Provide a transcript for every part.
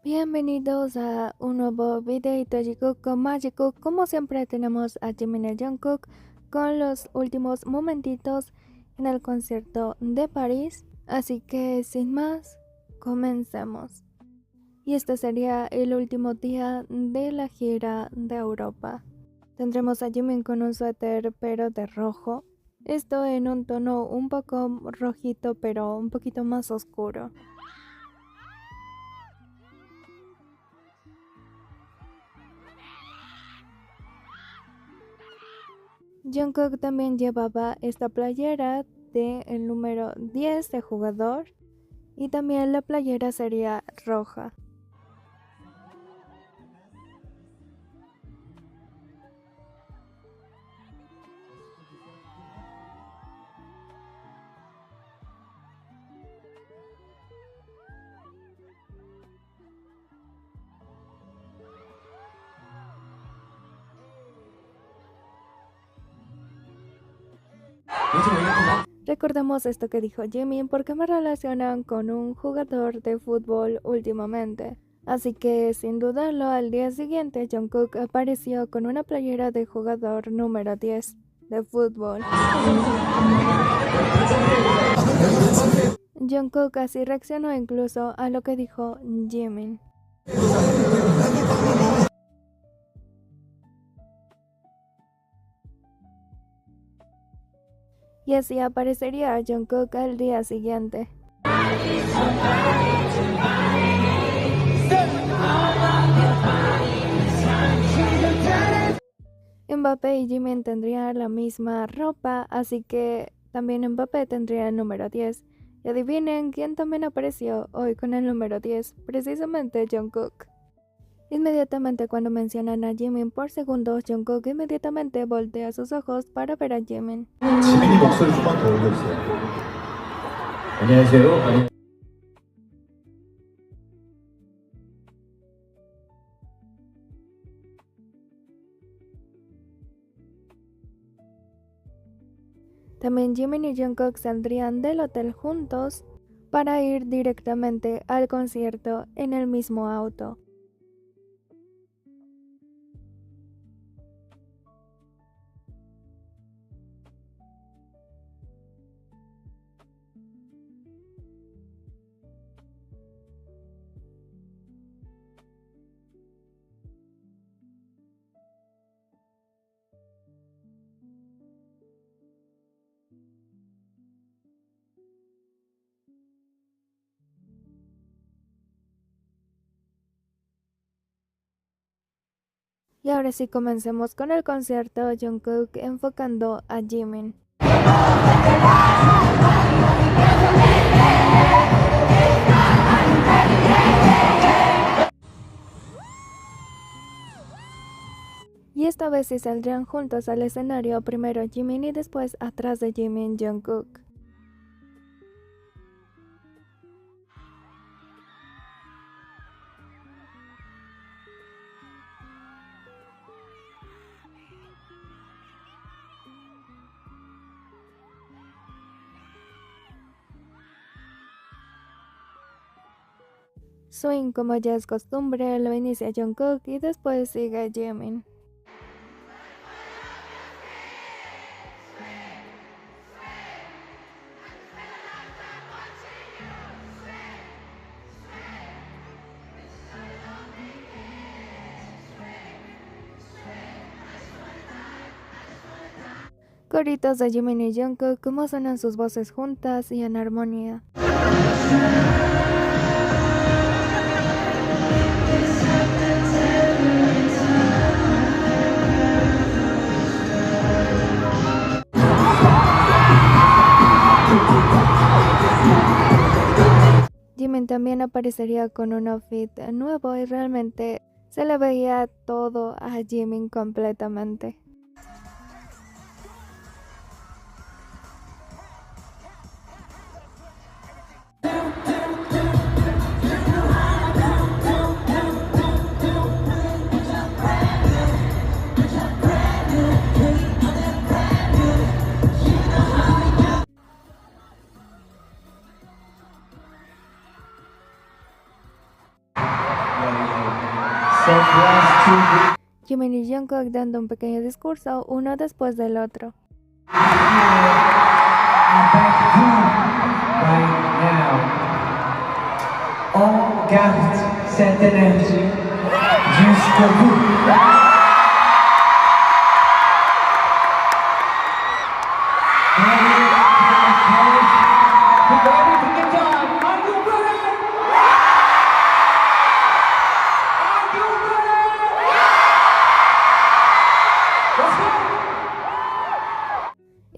Bienvenidos a un nuevo videito de Jungkook con Magicook. Como siempre tenemos a Jimin y Jungkook con los últimos momentitos en el concierto de París. Así que sin más, comencemos. Y este sería el último día de la gira de Europa. Tendremos a Jimin con un suéter pero de rojo. Esto en un tono un poco rojito pero un poquito más oscuro. Jungkook también llevaba esta playera del número 10 de jugador y también la playera sería roja. Recordemos esto que dijo Jimin porque me relacionan con un jugador de fútbol últimamente. Así que sin dudarlo, al día siguiente Jungkook apareció con una playera de jugador número 10 de fútbol. Jungkook así reaccionó incluso a lo que dijo Jimin. Y así aparecería Jungkook al día siguiente. Mbappé y Jimin tendrían la misma ropa, así que también Mbappé tendría el número 10. Y adivinen quién también apareció hoy con el número 10, precisamente Jungkook. Inmediatamente cuando mencionan a Jimin por segundos, Jungkook inmediatamente voltea sus ojos para ver a Jimin. 지민이 목소리 좀만 더 올려주세요. 안녕하세요. También Jimin y Jungkook saldrían del hotel juntos para ir directamente al concierto en el mismo auto. Y ahora sí comencemos con el concierto, Jungkook enfocando a Jimin. Y esta vez sí saldrían juntos al escenario, primero Jimin y después atrás de Jimin, Jungkook. Swing, como ya es costumbre, lo inicia Jungkook y después sigue Jimin. Coritos de Jimin y Jungkook, como suenan sus voces juntas y en armonía. Jimin también aparecería con un outfit nuevo y realmente se le veía todo a Jimin completamente. Jimin y Jungkook dando un pequeño discurso uno después del otro. Right now, August Centenary jusqu'au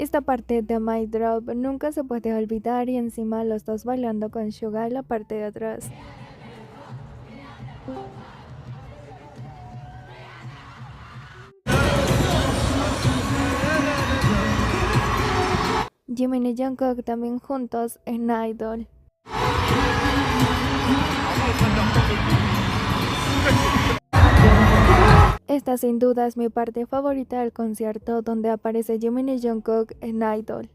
Esta parte de My Drop nunca se puede olvidar y encima los dos bailando con Suga en la parte de atrás. Jimin y Jungkook también juntos en Idol. Esta sin duda es mi parte favorita del concierto donde aparece Jimin y Jungkook en Idol.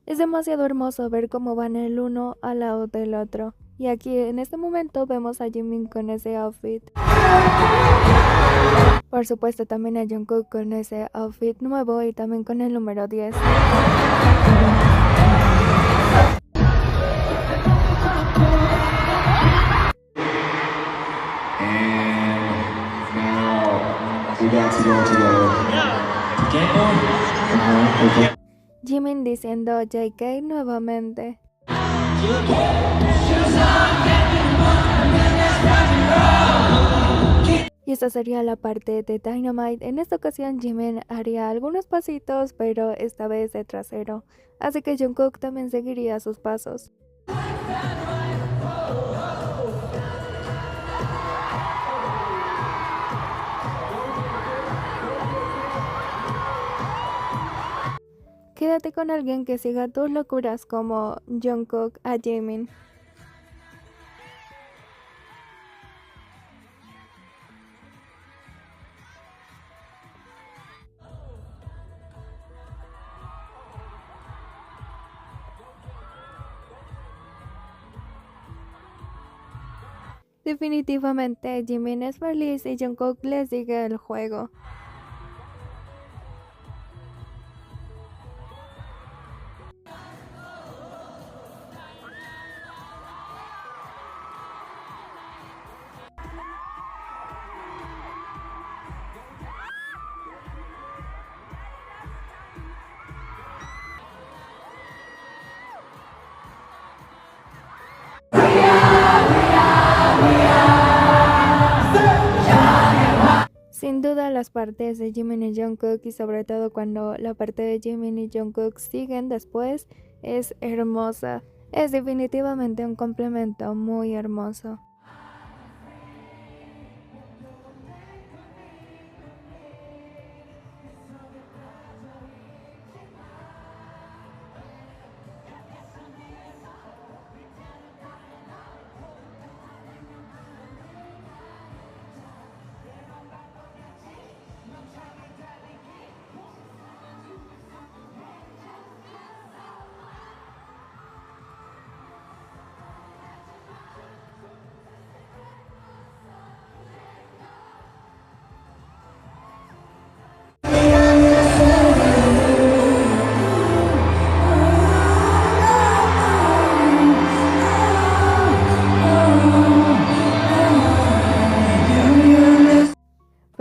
Es demasiado hermoso ver cómo van el uno al lado del otro. Y aquí en este momento vemos a Jimin con ese outfit. Por supuesto también a Jungkook con ese outfit nuevo y también con el número 10. Jimin diciendo JK nuevamente. Y esta sería la parte de Dynamite. En esta ocasión Jimin haría algunos pasitos, pero esta vez de trasero. Así que Jungkook también seguiría sus pasos. Quédate con alguien que siga tus locuras como Jungkook a Jimin. Definitivamente Jimin es feliz y Jungkook le sigue el juego. Sin duda las partes de Jimin y Jungkook y sobre todo cuando la parte de Jimin y Jungkook siguen después es hermosa. Es definitivamente un complemento muy hermoso.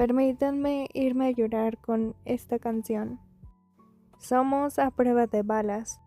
Permítanme irme a llorar con esta canción. Somos a prueba de balas.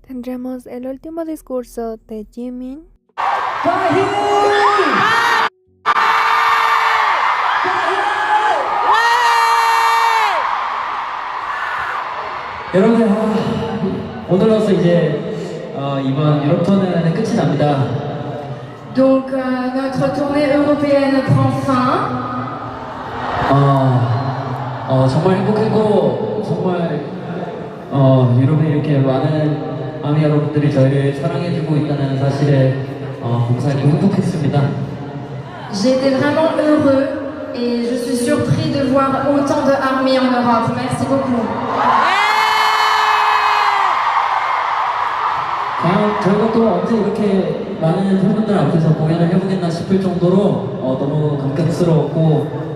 tendremos el último discurso de Jimin. 여러분들 오늘로서 이제 이번 유럽 투어는 끝이 납니다. Donc notre tournée européenne prend fin. 정말 행복했고 정말 유럽에 이렇게 많은 아미 여러분들이 저희를 사랑해주고 있다는 사실에 감사했고 행복했습니다. J'étais vraiment heureux et je suis surpris de voir autant de ARMY en Europe. Merci beaucoup. 과연 저희가 또 언제 이렇게 많은 팬분들 앞에서 공연을 해보겠나 싶을 정도로 너무 감격스러웠고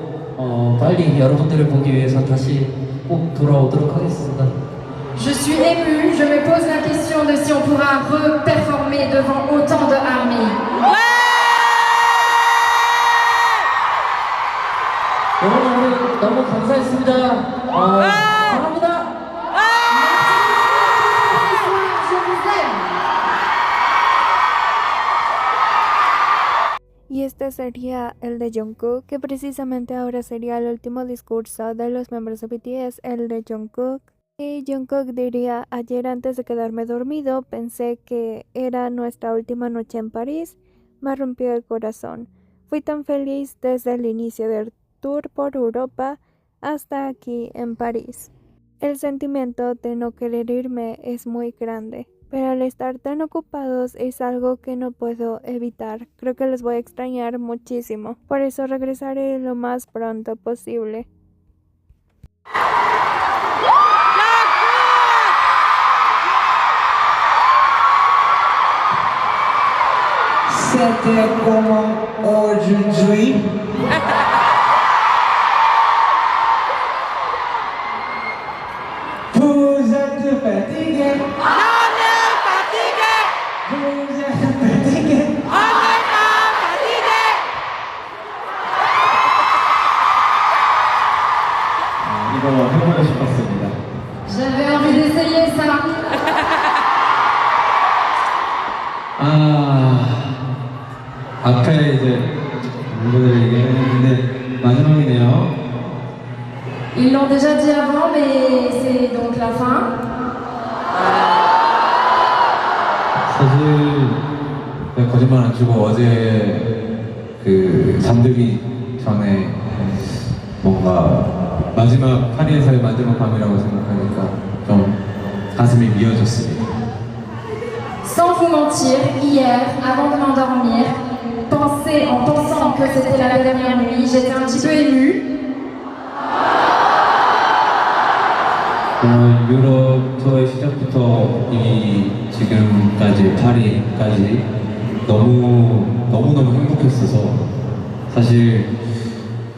빨리 여러분들을 보기 위해서 다시 꼭 돌아오도록 하겠습니다. Je suis émue, je me pose la question de si on pourra re-performer devant autant de ARMY. 여러분 오늘 너무 감사했습니다. 사랑합니다. Je vous aime. Y este sería el de Jungkook, que precisamente ahora sería el último discurso de los miembros de BTS, el de Jungkook. Y Jungkook diría: ayer antes de quedarme dormido pensé que era nuestra última noche en París, me rompió el corazón. Fui tan feliz desde el inicio del tour por Europa hasta aquí en París. El sentimiento de no querer irme es muy grande, pero al estar tan ocupados es algo que no puedo evitar. Creo que les voy a extrañar muchísimo, por eso regresaré lo más pronto posible. C'était comment aujourd'hui? Vous êtes fatigué? Vous êtes fatigué? 이거 해보고 싶었습니다. J'avais envie d'essayer ça. 앞에 이제 멤버들이 얘기했는데 마지막이네요. Ils l'ont déjà dit avant, mais c'est donc la fin. 사실 내가 거짓말 안 치고 어제 그 잠들기 전에 뭔가 마지막 파리에서의 마지막 밤이라고 생각하니까 좀 가슴이 미어졌습니다. Sans vous mentir, hier, avant de m'endormir, en pensant que c'était la dernière nuit, j'étais un petit peu émue. 유럽 투어의 시작부터 이 지금까지 파리까지 너무너무 행복했어서 사실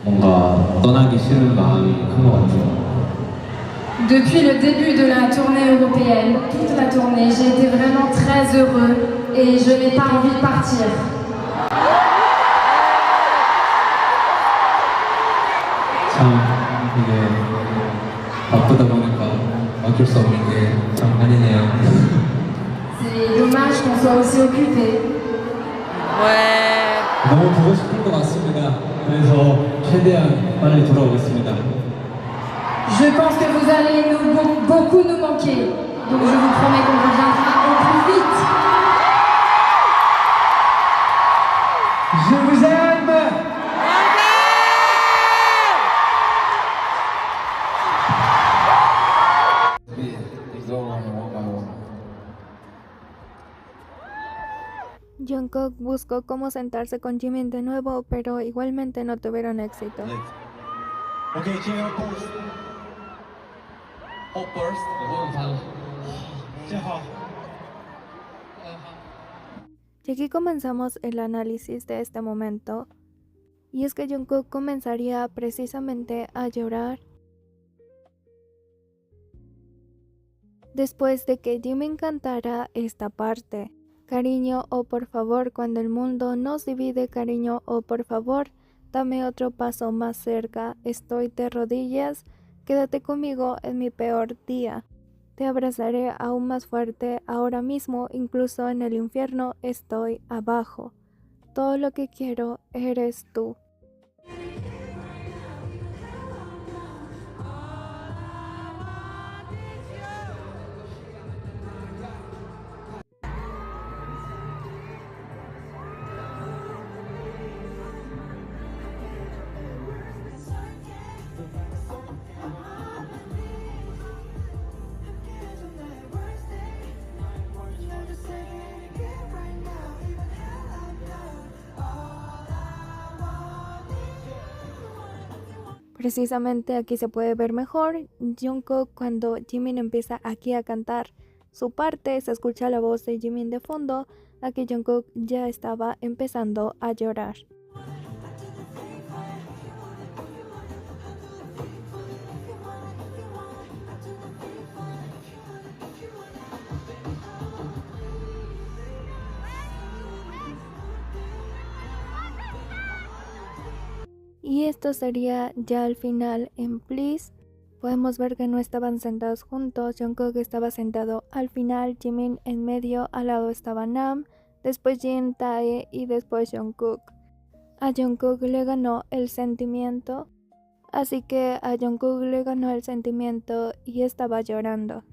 뭔가 떠나기 싫은 마음이 큰 것 같아요. Depuis le début de la tournée européenne, toute la tournée, j'ai été vraiment très heureux et je n'ai pas envie de partir. 참 이게 바쁘다 보니까 어쩔 수 없는 게 참 아니네요. C'est dommage qu'on soit aussi occupé. 너무 보고 싶은 것 같습니다. 그래서 최대한 빨리 돌아오겠습니다. Je pense que vous allez beaucoup nous manquer. Donc je vous promets qu'on reviendra au plus vite. Je vous aime! Jungkook buscó cómo sentarse con Jimin de nuevo, pero igualmente no tuvieron éxito. 오케이, 지금 first. first. Y aquí comenzamos el análisis de este momento, y es que Jungkook comenzaría precisamente a llorar después de que Jimin cantara esta parte: cariño, oh por favor, cuando el mundo nos divide, cariño, oh por favor, dame otro paso más cerca, estoy de rodillas, quédate conmigo en mi peor día. Te abrazaré aún más fuerte ahora mismo, incluso en el infierno estoy abajo. Todo lo que quiero eres tú. Precisamente aquí se puede ver mejor Jungkook cuando Jimin empieza aquí a cantar su parte, se escucha la voz de Jimin de fondo, aquí Jungkook ya estaba empezando a llorar. Y esto sería ya al final en Please. Podemos ver que no estaban sentados juntos, Jungkook estaba sentado al final, Jimin en medio, al lado estaba Nam, después Jin, Tae y después Jungkook. A Jungkook le ganó el sentimiento, así que a Jungkook le ganó el sentimiento y estaba llorando.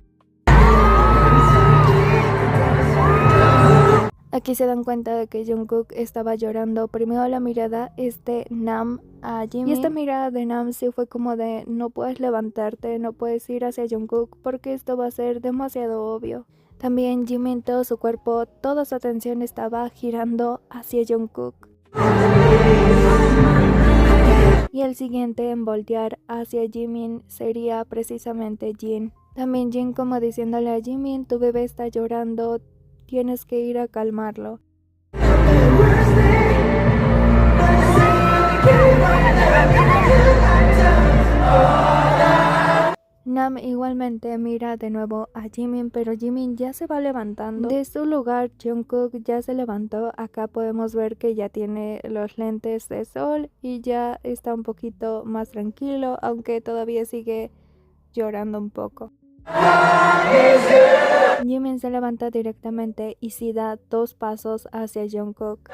Aquí se dan cuenta de que Jungkook estaba llorando. Primero la mirada es de Nam a Jimin. Y esta mirada de Nam sí fue como de no puedes levantarte, no puedes ir hacia Jungkook porque esto va a ser demasiado obvio. También Jimin, todo su cuerpo, toda su atención estaba girando hacia Jungkook. Y el siguiente en voltear hacia Jimin sería precisamente Jin. También Jin como diciéndole a Jimin, tu bebé está llorando, tienes que ir a calmarlo. Nam igualmente mira de nuevo a Jimin, pero Jimin ya se va levantando de su lugar. Jungkook ya se levantó. Acá podemos ver que ya tiene los lentes de sol y ya está un poquito más tranquilo, aunque todavía sigue llorando un poco. Jimin se levanta directamente y sí da 2 pasos hacia Jungkook.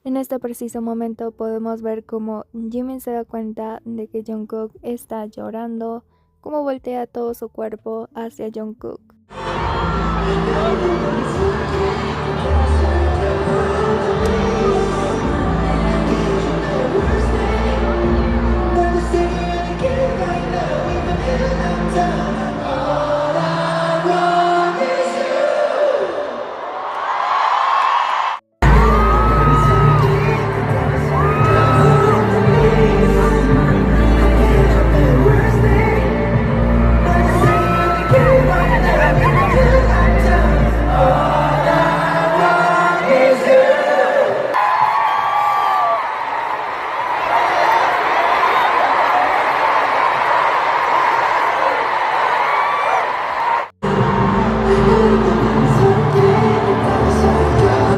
En este preciso momento podemos ver cómo Jimin se da cuenta de que Jungkook está llorando, cómo voltea todo su cuerpo hacia Jungkook.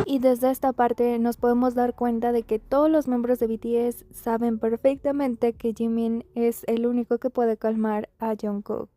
Y desde esta parte nos podemos dar cuenta de que todos los miembros de BTS saben perfectamente que Jimin es el único que puede calmar a Jungkook.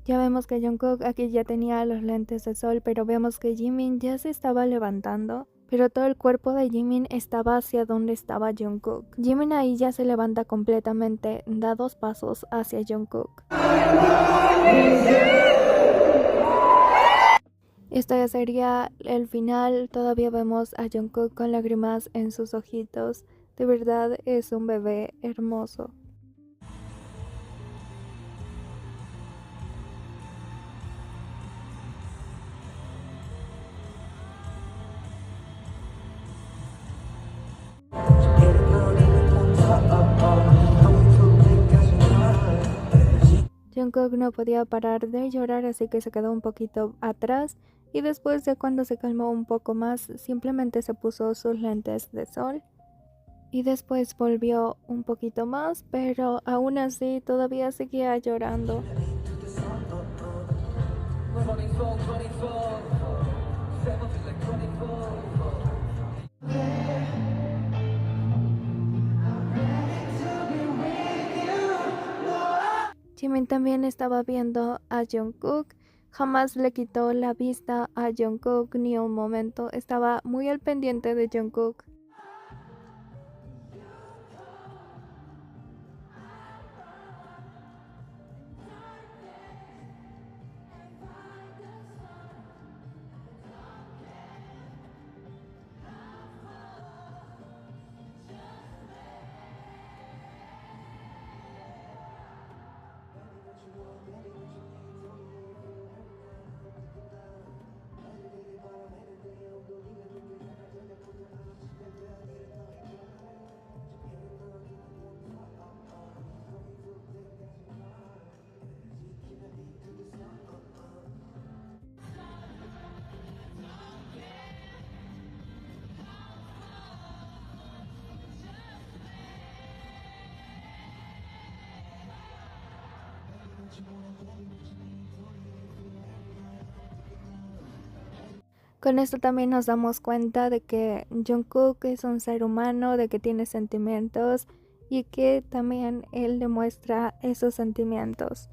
Ya vemos que Jungkook aquí ya tenía los lentes de sol, pero vemos que Jimin ya se estaba levantando. Pero todo el cuerpo de Jimin estaba hacia donde estaba Jungkook. Jimin ahí ya se levanta completamente, da 2 pasos hacia Jungkook. Esto ya sería el final. Todavía vemos a Jungkook con lágrimas en sus ojitos. De verdad es un bebé hermoso. Jungkook no podía parar de llorar, así que se quedó un poquito atrás y después de cuando se calmó un poco más, simplemente se puso sus lentes de sol y después volvió un poquito más, pero aún así todavía seguía llorando. Jimin también estaba viendo a Jungkook, jamás le quitó la vista a Jungkook ni un momento, estaba muy al pendiente de Jungkook. Con esto también nos damos cuenta de que Jungkook es un ser humano, de que tiene sentimientos y que también él demuestra esos sentimientos.